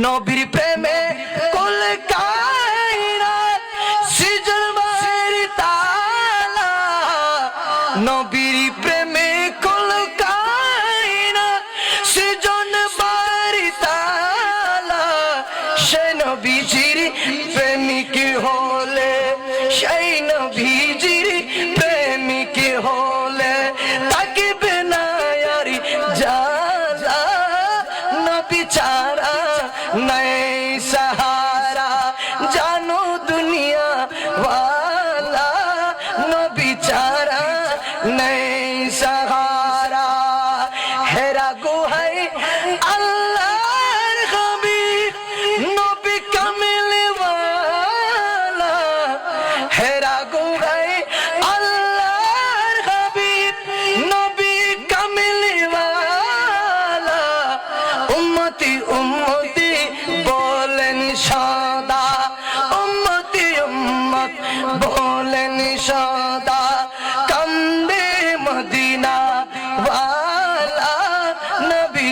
নবীর প্রেমে কুল কায়নাত সৃজন বাড়ি তালা নবীর প্রেমে কুল কায়নাত সৃজন বাড়ি তালা সে নবীজির প্রেমিক হলে সেই নবীজির প্রেমিক হলে থাকবে না আর জালা নবী ছাড়া নাই सहारा जानो दुनिया वाला नबी चारा नहीं सहारा हेरा गुहाई अल्लाह हबीब नबी कमल वाला हेरा गुहाई अल्लाह हबीब नबी कमल वाला उम्मती उम्मती बोलन सदा उम्मती उम्मत बोलन सदा कंदे मदीना वाला नबी